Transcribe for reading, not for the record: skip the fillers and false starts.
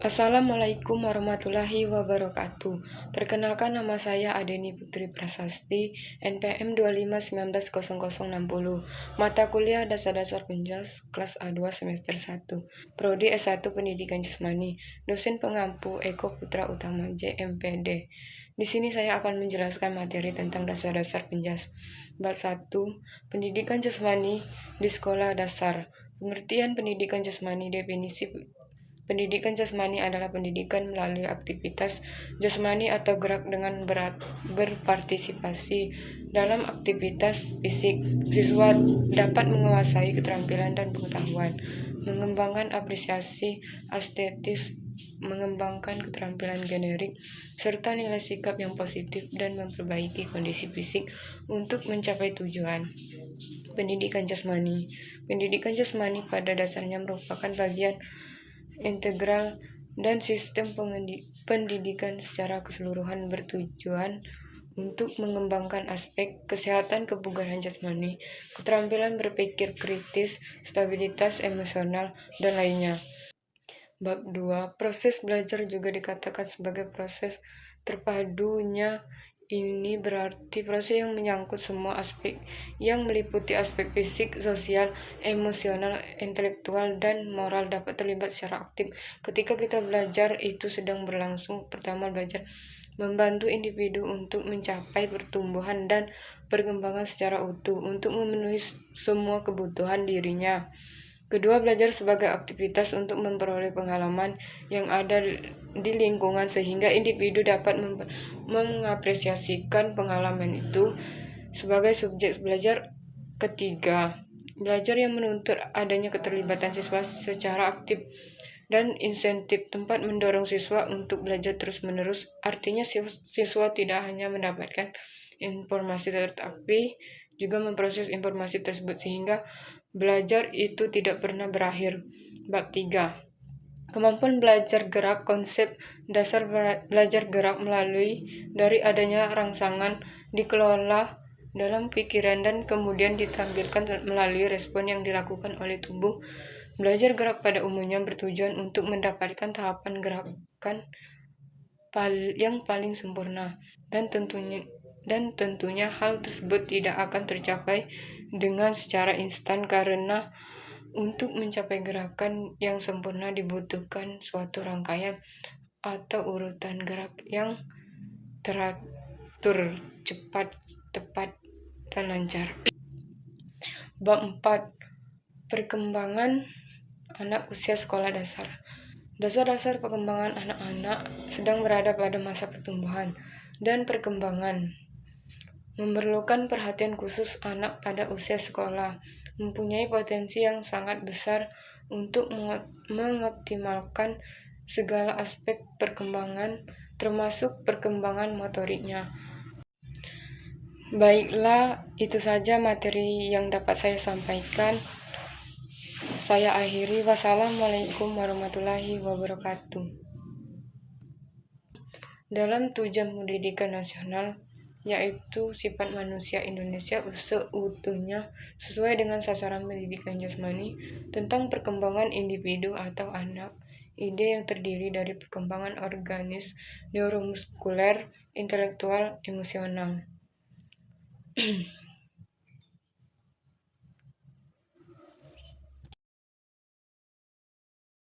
Assalamualaikum warahmatullahi wabarakatuh. Perkenalkan, nama saya Adeni Putri Prasasti, NPM 25190060. Mata kuliah Dasar-Dasar Penjas, kelas A2 semester 1. Prodi S1 Pendidikan Jasmani. Dosen pengampu Eko Putra Utama, JMPD. Di sini saya akan menjelaskan materi tentang dasar-dasar penjas. Bab 1. Pendidikan jasmani di sekolah dasar. Pengertian pendidikan jasmani. Definisi pendidikan jasmani adalah pendidikan melalui aktivitas jasmani atau gerak dengan berpartisipasi dalam aktivitas fisik. Siswa dapat menguasai keterampilan dan pengetahuan, mengembangkan apresiasi estetis, mengembangkan keterampilan generik, serta nilai sikap yang positif dan memperbaiki kondisi fisik untuk mencapai tujuan. Pendidikan jasmani. Pendidikan jasmani pada dasarnya merupakan bagian integral dan sistem pendidikan secara keseluruhan bertujuan untuk mengembangkan aspek kesehatan kebugaran jasmani, keterampilan berpikir kritis, stabilitas emosional, dan lainnya. Bab 2. Proses belajar juga dikatakan sebagai proses terpadunya. Ini berarti proses yang menyangkut semua aspek, yang meliputi aspek fisik, sosial, emosional, intelektual, dan moral dapat terlibat secara aktif. Ketika kita belajar itu sedang berlangsung. Pertama, belajar membantu individu untuk mencapai pertumbuhan dan perkembangan secara utuh, untuk memenuhi semua kebutuhan dirinya. Kedua, belajar sebagai aktivitas untuk memperoleh pengalaman yang ada di lingkungan sehingga individu dapat mengapresiasikan pengalaman itu sebagai subjek belajar. Ketiga, belajar yang menuntut adanya keterlibatan siswa secara aktif dan insentif tempat mendorong siswa untuk belajar terus-menerus. Artinya siswa tidak hanya mendapatkan informasi tetapi juga memproses informasi tersebut sehingga belajar itu tidak pernah berakhir. Bab 3. Kemampuan belajar gerak. Konsep dasar belajar gerak melalui dari adanya rangsangan dikelola dalam pikiran dan kemudian ditampilkan melalui respon yang dilakukan oleh tubuh. Belajar gerak pada umumnya bertujuan untuk mendapatkan tahapan gerakan yang paling sempurna, dan tentunya hal tersebut tidak akan tercapai dengan secara instan karena untuk mencapai gerakan yang sempurna dibutuhkan suatu rangkaian atau urutan gerak yang teratur, cepat, tepat, dan lancar. Bab 4. Perkembangan anak usia sekolah dasar. Dasar-dasar perkembangan anak-anak sedang berada pada masa pertumbuhan dan perkembangan. Memerlukan perhatian khusus. Anak pada usia sekolah mempunyai potensi yang sangat besar untuk mengoptimalkan segala aspek perkembangan, termasuk perkembangan motoriknya. Baiklah, itu saja materi yang dapat saya sampaikan. Saya akhiri. Wassalamualaikum warahmatullahi wabarakatuh. Dalam tujuan pendidikan nasional, yaitu sifat manusia Indonesia seutuhnya sesuai dengan sasaran pendidikan jasmani tentang perkembangan individu atau anak. Ide yang terdiri dari perkembangan organis, neuromuskuler, intelektual, emosional.